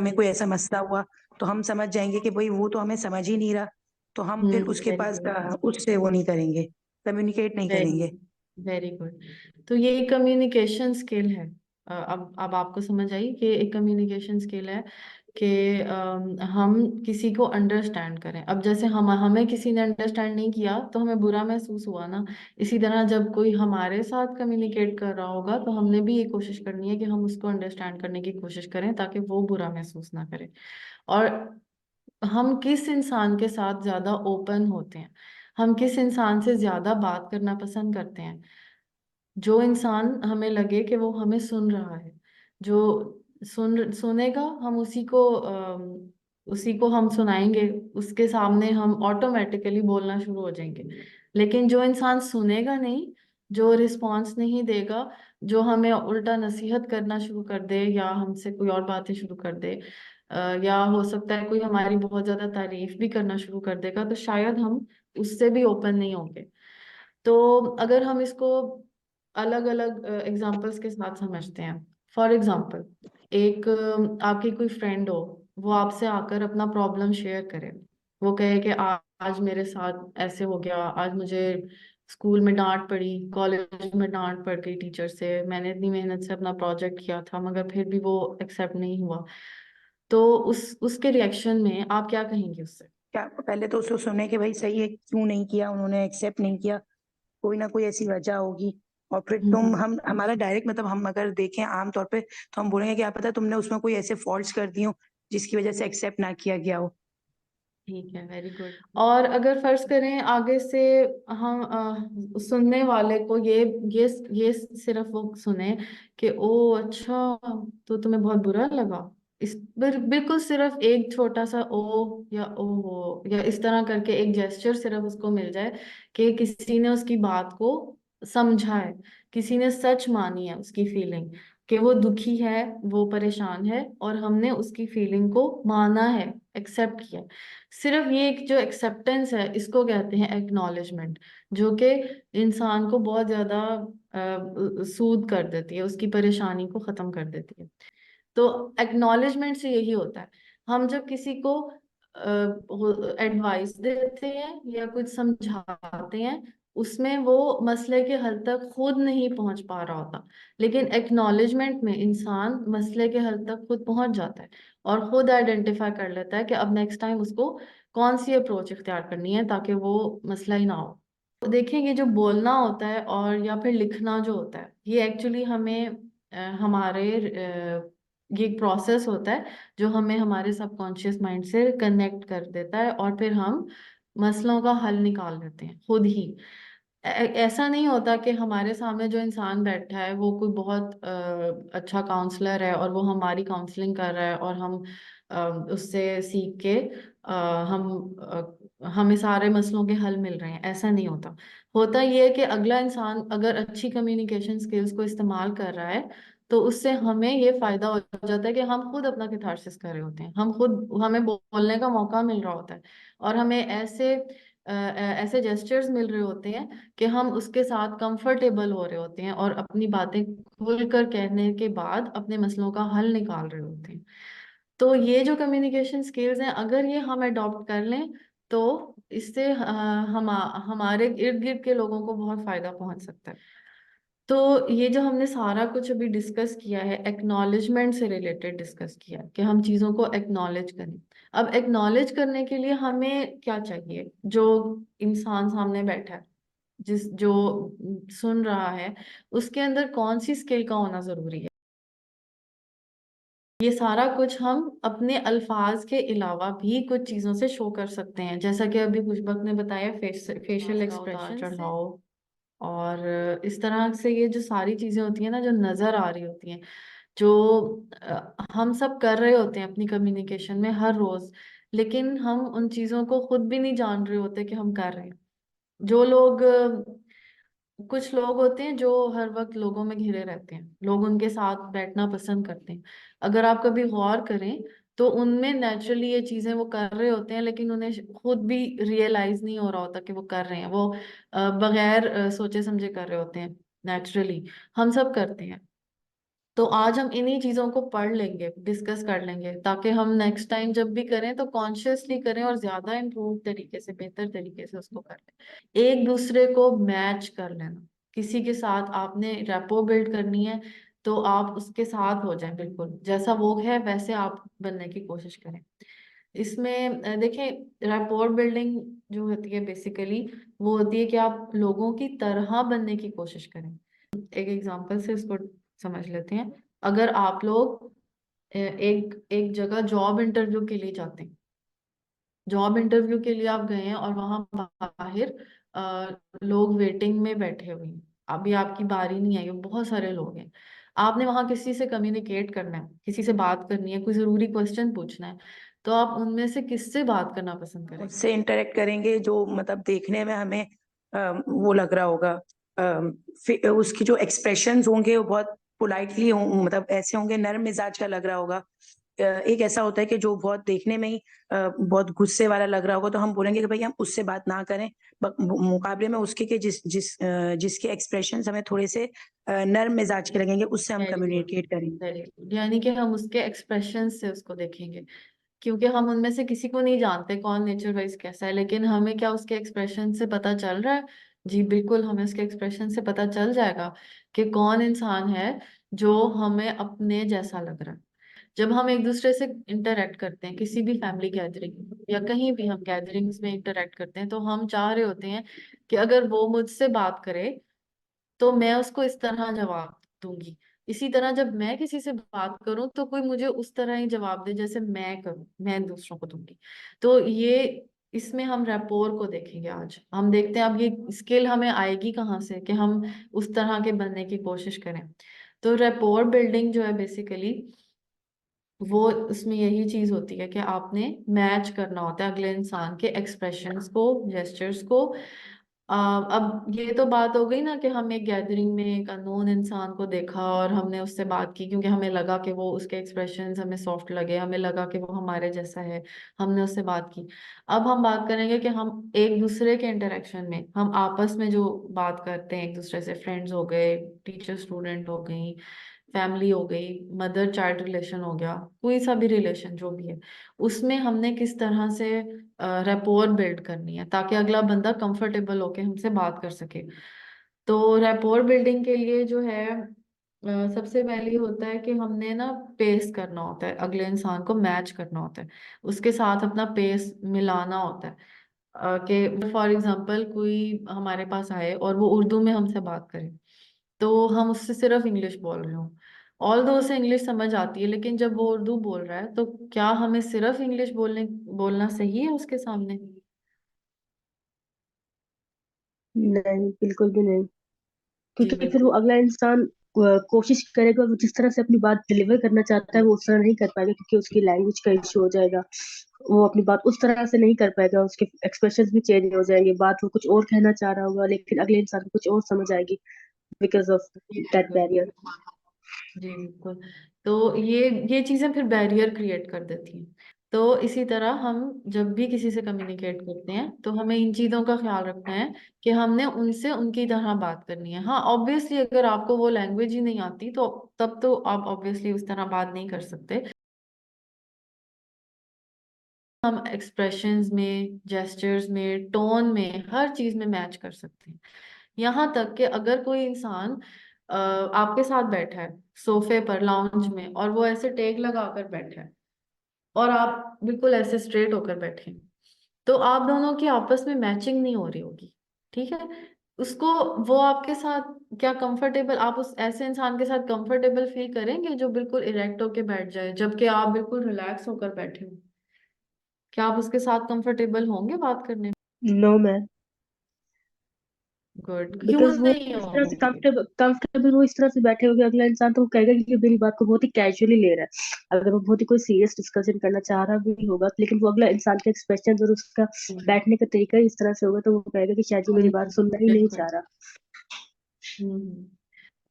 हमें कोई ऐसा मसला हुआ तो हम समझ जाएंगे कि भाई वो तो हमें समझ ही नहीं रहा, तो हम फिर उसके वेरी पास गुड। उससे वो नहीं करेंगे, कम्युनिकेट नहीं वेरी करेंगे। Very good. तो ये एक कम्युनिकेशन स्किल है। अब आपको समझ आई कि एक कम्युनिकेशन स्किल है कि हम किसी को अंडरस्टैंड करें। अब जैसे हम हमें किसी ने अंडरस्टैंड नहीं किया तो हमें बुरा महसूस हुआ ना। इसी तरह जब कोई हमारे साथ कम्युनिकेट कर रहा होगा तो हमने भी ये कोशिश करनी है कि हम उसको अंडरस्टैंड करने की कोशिश करें ताकि वो बुरा महसूस ना करे। और हम किस इंसान के साथ ज्यादा ओपन होते हैं, हम किस इंसान से ज्यादा बात करना पसंद करते हैं? जो इंसान हमें लगे कि वो हमें सुन रहा है, जो सुनेगा, हम उसी को हम सुनाएंगे, उसके सामने हम ऑटोमेटिकली बोलना शुरू हो जाएंगे। लेकिन जो इंसान सुनेगा नहीं, जो रिस्पॉन्स नहीं देगा, जो हमें उल्टा नसीहत करना शुरू कर दे या हमसे कोई और बातें शुरू कर दे, या हो सकता है कोई हमारी बहुत ज्यादा तारीफ भी करना शुरू कर देगा, तो शायद हम उससे भी ओपन नहीं होंगे। तो अगर हम इसको अलग अलग एग्जांपल्स के साथ समझते हैं। फॉर एग्जांपल, एक आपकी कोई फ्रेंड हो, वो आपसे आकर अपना प्रॉब्लम शेयर करे। वो कहे कि आज मेरे साथ ऐसे हो गया, आज मुझे स्कूल में डांट पड़ी, कॉलेज में डांट पड़ गई टीचर से, मैंने इतनी मेहनत से अपना प्रोजेक्ट किया था मगर फिर भी वो एक्सेप्ट नहीं हुआ। तो उसके रिएक्शन में आप क्या कहेंगे उससे? क्या पहले तो उसको सुने कि भाई सही है, क्यों नहीं किया, उन्होंने एक्सेप्ट नहीं किया, कोई ना कोई ऐसी वजह होगी। और फिर तुम हम्म। हम हमारा डायरेक्ट मतलब हम अगर देखें आम तौर पे तो हम बोलेंगे क्या पता तुमने उसमें कोई ऐसे फॉल्ट्स कर दिए हो जिसकी वजह से एक्सेप्ट ना किया गया हो। ठीक है, वेरी गुड। और अगर फर्ज करें आगे से हम सुनने वाले को ये सिर्फ वो सुने कि ओ अच्छा, तो तुम्हें बहुत बुरा लगा। बिल्कुल सिर्फ एक छोटा सा ओ या ओ हो या इस तरह करके एक जेस्चर सिर्फ उसको मिल जाए कि किसी ने उसकी बात को समझा है, किसी ने सच मानी है उसकी फीलिंग, कि वो दुखी है, वो परेशान है, और हमने उसकी फीलिंग को माना है, एक्सेप्ट किया। सिर्फ ये एक जो एक्सेप्टेंस है इसको कहते हैं एक्नॉलेजमेंट, जो कि इंसान को बहुत ज्यादा सूद कर देती है, उसकी परेशानी को खत्म कर देती है। तो एक्नॉलेजमेंट से यही होता है। हम जब किसी को एडवाइस देते हैं या कुछ समझाते हैं, उसमें वो मसले के हल तक खुद नहीं पहुंच पा रहा होता, लेकिन एक्नॉलेजमेंट में इंसान मसले के हल तक खुद पहुंच जाता है और खुद आइडेंटिफाई कर लेता है कि अब नेक्स्ट टाइम उसको कौन सी अप्रोच इख्तियार करनी है ताकि वो मसला ही ना हो। तो देखें, ये जो बोलना होता है और या फिर लिखना जो होता है, ये एक्चुअली हमें हमारे ये एक प्रोसेस होता है जो हमें हमारे सबकॉन्शियस माइंड से कनेक्ट कर देता है और फिर हम मसलों का हल निकाल लेते हैं खुद ही। ऐसा नहीं होता कि हमारे सामने जो इंसान बैठा है वो कोई बहुत अच्छा काउंसलर है और वो हमारी काउंसलिंग कर रहा है और हम उससे सीख के हमें सारे मसलों के हल मिल रहे हैं। ऐसा नहीं होता। होता ये है कि अगला इंसान अगर अच्छी कम्युनिकेशन स्किल्स को इस्तेमाल कर रहा है तो उससे हमें ये फायदा हो जाता है कि हम खुद अपना कैथारसिस कर रहे होते हैं, हम खुद, हमें बोलने का मौका मिल रहा होता है और हमें ऐसे जेस्चर्स मिल रहे होते हैं कि हम उसके साथ कंफर्टेबल हो रहे होते हैं और अपनी बातें खुलकर कहने के बाद अपने मसलों का हल निकाल रहे होते हैं। तो ये जो कम्युनिकेशन स्किल्स हैं, अगर ये हम अडॉप्ट कर लें तो इससे हमारे इर्द गिर्द के लोगों को बहुत फायदा पहुंच सकता है। तो ये जो हमने सारा कुछ अभी डिस्कस किया है, एक्नॉलेजमेंट से रिलेटेड डिस्कस किया है कि हम चीज़ों को एक्नॉलेज करें। अब एक्नॉलेज करने के लिए हमें क्या चाहिए? जो इंसान सामने बैठा है, जिस जो सुन रहा है, उसके अंदर कौन सी स्किल का होना जरूरी है? ये सारा कुछ हम अपने अल्फाज के अलावा भी कुछ चीजों से शो कर सकते हैं, जैसा कि अभी खुशबक ने बताया, फेशियल एक्सप्रेशन, चढ़ाओ, और इस तरह से ये जो सारी चीजें होती हैं ना, जो नजर आ रही होती हैं, जो हम सब कर रहे होते हैं अपनी कम्युनिकेशन में हर रोज, लेकिन हम उन चीजों को खुद भी नहीं जान रहे होते कि हम कर रहे हैं। जो लोग कुछ लोग होते हैं जो हर वक्त लोगों में घिरे रहते हैं, लोग उनके साथ बैठना पसंद करते हैं। अगर आप कभी गौर करें तो उनमें नेचुरली ये चीजें वो कर रहे होते हैं, लेकिन उन्हें खुद भी रियलाइज नहीं हो रहा होता कि वो कर रहे हैं। वो बगैर सोचे समझे कर रहे होते हैं नेचुरली। हम सब करते हैं। तो आज हम इन्हीं चीजों को पढ़ लेंगे, डिस्कस कर लेंगे, ताकि हम नेक्स्ट टाइम जब भी करें तो कॉन्शियसली करें और ज्यादा इम्प्रूव तरीके से, बेहतर तरीके से उसको कर लें। एक दूसरे को मैच कर लेना, किसी के साथ आपने रेपो बिल्ड करनी है तो आप उसके साथ हो जाएं, बिल्कुल जैसा वो है वैसे आप बनने की कोशिश करें। इसमें देखिए, रैपोर बिल्डिंग जो होती है बेसिकली वो होती है कि आप लोगों की तरह बनने की कोशिश करें। एक एग्जांपल से इसको समझ लेते हैं। अगर आप लोग एक एक जगह जॉब इंटरव्यू के लिए जाते हैं, जॉब इंटरव्यू के लिए आप गए हैं और वहां बाहर लोग वेटिंग में बैठे हुए हैं, अभी आपकी बारी नहीं आई, बहुत सारे लोग हैं, आपने वहां किसी से कम्युनिकेट करना है, किसी से बात करनी है, कोई जरूरी क्वेश्चन पूछना है, तो आप उनमें से किससे बात करना पसंद करेंगे? उससे इंटरेक्ट करेंगे जो मतलब देखने में हमें वो लग रहा होगा, उसकी जो एक्सप्रेशंस होंगे वो बहुत पोलाइटली हों, मतलब ऐसे होंगे, नर्म मिजाज का लग रहा होगा। एक ऐसा होता है कि जो बहुत देखने में ही बहुत गुस्से वाला लग रहा होगा, तो हम बोलेंगे कि भाई हम उससे बात ना करें, मुकाबले में उसके के जिसके एक्सप्रेशंस हमें थोड़े से नर्म मिजाज के लगेंगे, उससे हम वेरी गुड, कम्युनिकेट करेंगे। Very good. यानी कि हम उसके एक्सप्रेशन से उसको देखेंगे, क्योंकि हम उनमें से किसी को नहीं जानते कौन नेचर वाइज कैसा है, लेकिन हमें क्या उसके एक्सप्रेशन से पता चल रहा है? जी बिल्कुल, हमें उसके एक्सप्रेशन से पता चल जाएगा कि कौन इंसान है जो हमें अपने जैसा लग रहा है। जब हम एक दूसरे से इंटरेक्ट करते हैं, किसी भी फैमिली गैदरिंग या कहीं भी हम गैदरिंग्स में इंटरेक्ट करते हैं, तो हम चाह रहे होते हैं कि अगर वो मुझसे बात करे तो मैं उसको इस तरह जवाब दूंगी, इसी तरह जब मैं किसी से बात करूं तो कोई मुझे उस तरह ही जवाब दे जैसे मैं करूं, मैं दूसरों को दूंगी। तो ये, इसमें हम रैपोर को देखेंगे। आज हम देखते हैं अब ये स्किल हमें आएगी कहाँ से कि हम उस तरह के बनने की कोशिश करें। तो रैपोर बिल्डिंग जो है बेसिकली वो, उसमें यही चीज होती है कि आपने मैच करना होता है अगले इंसान के एक्सप्रेशंस को, जेस्चर्स को। अब ये तो बात हो गई ना कि हम एक गैदरिंग में एक अननोन इंसान को देखा और हमने उससे बात की क्योंकि हमें लगा कि वो, उसके एक्सप्रेशंस हमें सॉफ्ट लगे, हमें लगा कि वो हमारे जैसा है, हमने उससे बात की। अब हम बात करेंगे कि हम एक दूसरे के इंटरेक्शन में, हम आपस में जो बात करते हैं एक दूसरे से, फ्रेंड्स हो गए, टीचर स्टूडेंट हो गई, फैमिली हो गई, मदर चाइल्ड रिलेशन हो गया, कोई सा भी रिलेशन जो भी है, उसमें हमने किस तरह से रैपोर बिल्ड करनी है ताकि अगला बंदा कंफर्टेबल होके हमसे बात कर सके। तो रैपोर बिल्डिंग के लिए जो है सबसे पहले होता है कि हमने ना पेस करना होता है, अगले इंसान को मैच करना होता है, उसके साथ अपना पेस मिलाना होता है। कि फॉर एग्जांपल कोई हमारे पास आए और वो उर्दू में हमसे बात करे, तो हम उससे सिर्फ इंग्लिश बोल रहे हो, ऑल दो उसे इंग्लिश समझ आती है, लेकिन जब वो उर्दू बोल रहा है तो क्या हमें सिर्फ इंग्लिश बोलना सही है उसके सामने? नहीं, बिल्कुल भी नहीं। जी क्योंकि फिर वो बिल्कुल। अगला इंसान कोशिश करेगा, वो जिस तरह से अपनी बात डिलीवर करना चाहता है वो उस तरह नहीं कर पाएगा, क्योंकि उसकी लैंग्वेज का इश्यू हो जाएगा। वो अपनी बात उस तरह से नहीं कर पाएगा, उसके एक्सप्रेशंस भी चेंज हो जाएंगे, बात वो कुछ और कहना चाह रहा होगा लेकिन अगले इंसान को कुछ और समझ आएगी, बिकॉज ऑफ जी दैट बिल्कुल। बैरियर। जी बिल्कुल। तो ये चीजें फिर बैरियर क्रिएट कर देती हैं। तो इसी तरह हम जब भी किसी से कम्युनिकेट करते हैं तो हमें इन चीजों का ख्याल रखना है कि हमने उनसे उनकी तरह बात करनी है। हाँ ऑब्वियसली अगर आपको वो लैंग्वेज ही नहीं आती तो तब तो आप ऑब्वियसली उस तरह बात नहीं कर सकते। हम एक्सप्रेशंस में, जेस्चर्स में, टोन में, हर चीज में मैच कर सकते हैं। यहाँ तक कि अगर कोई इंसान आपके साथ बैठा है सोफे पर लाउंज में और वो ऐसे टेक लगाकर बैठा है और आप बिल्कुल ऐसे स्ट्रेट होकर बैठे हैं, तो आप दोनों की आपस में मैचिंग नहीं हो रही होगी। ठीक है, उसको, वो आपके साथ क्या कंफर्टेबल, आप उस ऐसे इंसान के साथ कंफर्टेबल फील करेंगे जो बिल्कुल इरेक्ट होकर बैठ जाए जबकि आप बिल्कुल रिलैक्स होकर बैठे हो? क्या आप उसके साथ कंफर्टेबल होंगे बात करने में? No ma'am. गुड, क्यों बिकॉज वो नहीं इस तरह से होंगे? कंफर्टेबल वो इस तरह से बैठे होंगे, अगला इंसान तो वो कहेगा कि ये मेरी बात को बहुत ही कैजुअली ले रहा है। अगर वो बहुत ही कोई सीरियस डिस्कशन करना चाह रहा भी होगा, लेकिन वो अगला इंसान के एक्सप्रेशन और उसका बैठने का तरीका ही इस तरह से होगा, तो वो कहेगा कि शायद ये मेरी बात सुनना ही नहीं बिल्कुल। चाह रहा। हम्म।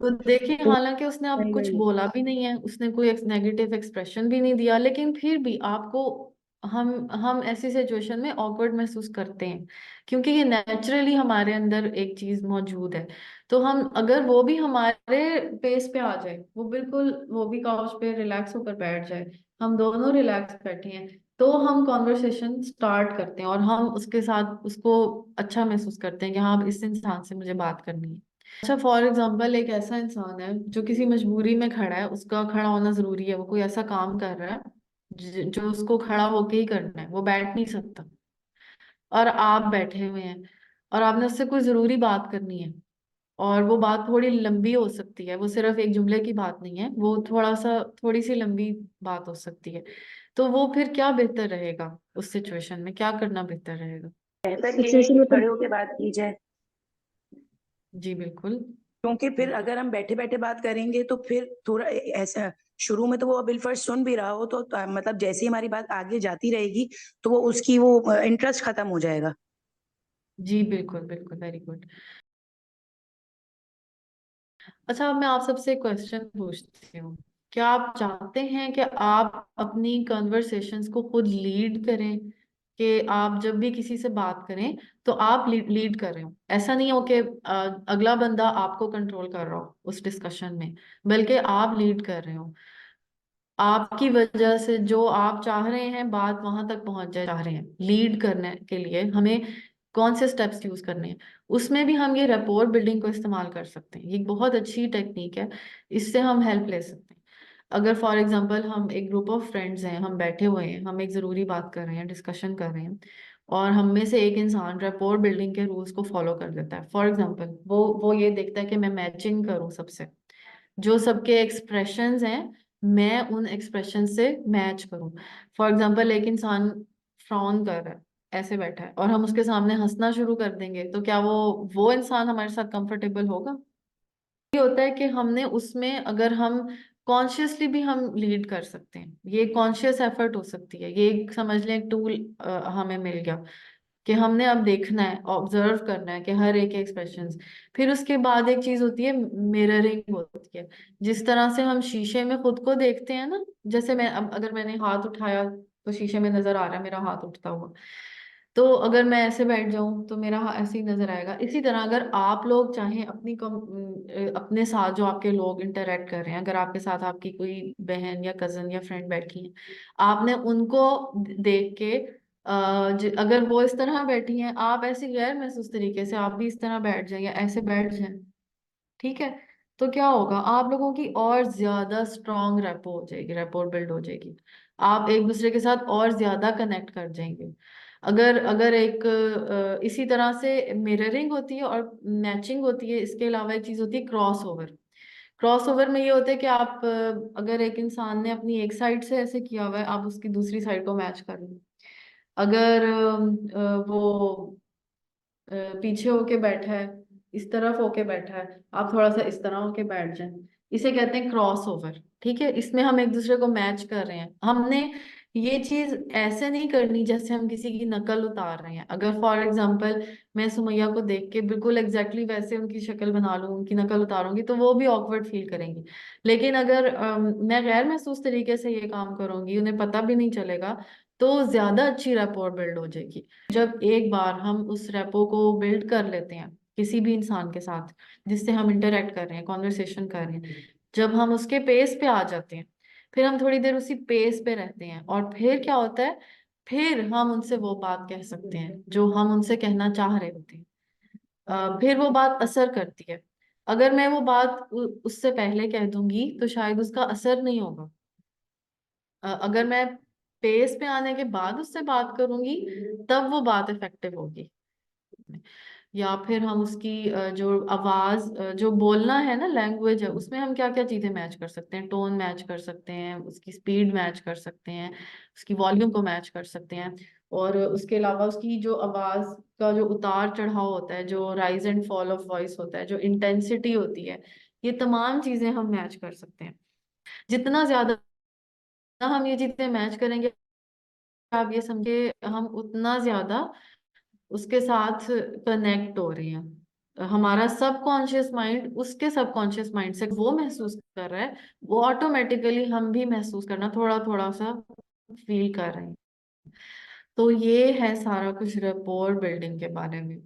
तो देखिए, तो हालांकि उसने आप कहेगा कुछ ही। बोला भी नहीं है, उसने कोई नेगेटिव एक्सप्रेशन भी नहीं दिया, लेकिन फिर भी आपको हम ऐसी सिचुएशन में ऑकवर्ड महसूस करते हैं, क्योंकि ये नेचुरली हमारे अंदर एक चीज मौजूद है। तो हम अगर वो भी हमारे पेस पे आ जाए, वो बिल्कुल वो भी काउच पे रिलैक्स होकर बैठ जाए, हम दोनों रिलैक्स बैठे हैं, तो हम कॉन्वर्सेशन स्टार्ट करते हैं और हम उसके साथ उसको अच्छा महसूस करते हैं कि हाँ अब इस इंसान से मुझे बात करनी है। अच्छा, फॉर एग्जाम्पल एक ऐसा इंसान है जो किसी मजबूरी में खड़ा है, उसका खड़ा होना जरूरी है, वो कोई ऐसा काम कर रहा है जो उसको खड़ा होके ही करना है, वो बैठ नहीं सकता, और आप बैठे हुए हैं और आपने उससे कोई जरूरी बात करनी है, और वो बात थोड़ी लंबी हो सकती है, वो सिर्फ एक जुमले की बात नहीं है, वो थोड़ी सी लंबी बात हो सकती है। तो वो फिर क्या बेहतर रहेगा, उस सिचुएशन में क्या करना बेहतर रहेगा? बेहतर ये है सिचुएशन कि में तो खड़े होके बात की जाए, जी बिल्कुल। क्योंकि फिर अगर हम बैठे बैठे बात करेंगे तो फिर थोड़ा ऐसा शुरू में तो वो बिल फर्स्ट सुन भी रहा हो तो मतलब जैसे ही हमारी बात आगे जाती रहेगी तो वो उसकी वो इंटरेस्ट खत्म हो जाएगा। जी बिल्कुल बिल्कुल, वेरी गुड। अच्छा, अब मैं आप सबसे क्वेश्चन पूछती हूँ। क्या आप चाहते हैं कि आप अपनी कन्वर्सेशंस को खुद लीड करें, कि आप जब भी किसी से बात करें तो आप लीड कर रहे हो, ऐसा नहीं हो कि अगला बंदा आपको कंट्रोल कर रहा हो उस डिस्कशन में, बल्कि आप लीड कर रहे हो, आपकी वजह से जो आप चाह रहे हैं बात वहां तक पहुंच जाए, चाह रहे हैं लीड करने के लिए हमें कौन से स्टेप्स यूज करने हैं, उसमें भी हम ये रैपोर बिल्डिंग को इस्तेमाल कर सकते हैं। ये एक बहुत अच्छी टेक्निक है, इससे हम हेल्प ले सकते हैं। अगर फॉर एग्जांपल हम एक ग्रुप ऑफ फ्रेंड्स हैं, हम बैठे हुए हैं, हम एक जरूरी बात कर रहे हैं, डिस्कशन कर रहे हैं, और हम में से एक इंसान रैपोर बिल्डिंग के रूल्स को फॉलो कर देता है। फॉर एग्जांपल वो ये देखता है कि मैं मैचिंग करूं सबसे, जो सबके एक्सप्रेशंस हैं मैं उन एक्सप्रेशन से मैच करूं। फॉर एग्जांपल एक इंसान फ्रॉन कर रहा है, ऐसे बैठा है, और हम उसके सामने हंसना शुरू कर देंगे, तो क्या वो इंसान हमारे साथ कंफर्टेबल होगा? ये होता है कि हमने उसमें, अगर हम कॉन्शियसली भी हम लीड कर सकते हैं, ये कॉन्शियस एफर्ट हो सकती है, ये समझ लें एक टूल हमें मिल गया कि हमने अब देखना है, ऑब्जर्व करना है कि हर एक एक्सप्रेशंस। फिर उसके बाद एक चीज होती है, मिररिंग होती है। जिस तरह से हम शीशे में खुद को देखते हैं ना, जैसे मैं अब अगर मैंने हाथ उठाया तो शीशे में नजर आ रहा है मेरा हाथ उठता हुआ, तो अगर मैं ऐसे बैठ जाऊं तो मेरा ऐसे ही नजर आएगा। इसी तरह अगर आप लोग चाहें अपने साथ जो आपके लोग इंटरेक्ट कर रहे हैं, अगर आपके साथ आपकी कोई बहन या कजन या फ्रेंड बैठी है, आपने उनको देख के अगर वो इस तरह बैठी हैं, आप ऐसे गैर महसूस तरीके से आप भी इस तरह बैठ जाएं या ऐसे बैठ जाएं, ठीक है, तो क्या होगा, आप लोगों की और ज्यादा स्ट्रॉन्ग रेपो हो जाएगी, रेपो बिल्ड हो जाएगी, आप एक दूसरे के साथ और ज्यादा कनेक्ट कर जाएंगे। अगर अगर एक इसी तरह से मिररिंग होती है और मैचिंग होती है, इसके अलावा एक चीज होती है क्रॉस ओवर। क्रॉस ओवर में ये होता है कि आप अगर एक इंसान ने अपनी एक साइड से ऐसे किया हुआ है, आप उसकी दूसरी साइड को मैच कर लो। अगर वो पीछे होके बैठा है, इस तरफ होके बैठा है, आप थोड़ा सा इस तरह होके बैठ जाएं, इसे कहते हैं क्रॉस ओवर। ठीक है, इसमें हम एक दूसरे को मैच कर रहे हैं। हमने ये चीज ऐसे नहीं करनी जैसे हम किसी की नकल उतार रहे हैं। अगर फॉर एग्जाम्पल मैं सुमैया को देख के बिल्कुल एग्जैक्टली वैसे उनकी शक्ल बना लूं, उनकी नकल उतारूंगी, तो वो भी ऑकवर्ड फील करेंगी। लेकिन अगर मैं गैर महसूस तरीके से ये काम करूंगी, उन्हें पता भी नहीं चलेगा, तो ज्यादा अच्छी रैपोर्ट बिल्ड हो जाएगी। जब एक बार हम उस रेपो को बिल्ड कर लेते हैं किसी भी इंसान के साथ जिससे हम इंटरेक्ट कर रहे हैं, कॉन्वर्सेशन कर रहे हैं, जब हम उसके पेस पे आ जाते हैं, फिर हम थोड़ी देर उसी पेस पे रहते हैं, और फिर क्या होता है, फिर हम उनसे वो बात कह सकते हैं जो हम उनसे कहना चाह रहे होते हैं। फिर वो बात असर करती है। अगर मैं वो बात उससे पहले कह दूंगी तो शायद उसका असर नहीं होगा। अगर मैं पेस पे आने के बाद उससे बात करूंगी, तब वो बात इफेक्टिव होगी। या फिर हम उसकी जो आवाज, जो बोलना है ना, लैंग्वेज है, उसमें हम क्या क्या चीजें मैच कर सकते हैं, टोन मैच कर सकते हैं, उसकी स्पीड मैच कर सकते हैं, उसकी वॉल्यूम को मैच कर सकते हैं, और उसके अलावा उसकी जो आवाज का जो उतार चढ़ाव होता है, जो rise and fall of voice होता है, जो इंटेंसिटी होती है, ये तमाम चीजें हम मैच कर सकते हैं। जितना ज्यादा हम ये चीजें मैच करेंगे, आप ये समझे, हम उतना ज्यादा उसके साथ कनेक्ट हो रहे हैं। हमारा सबकॉन्शियस माइंड उसके सबकॉन्शियस माइंड से वो महसूस कर रहा है, वो ऑटोमेटिकली हम भी महसूस करना थोड़ा थोड़ा सा फील कर रहे हैं। तो ये है सारा कुछ रेपोर बिल्डिंग के बारे में।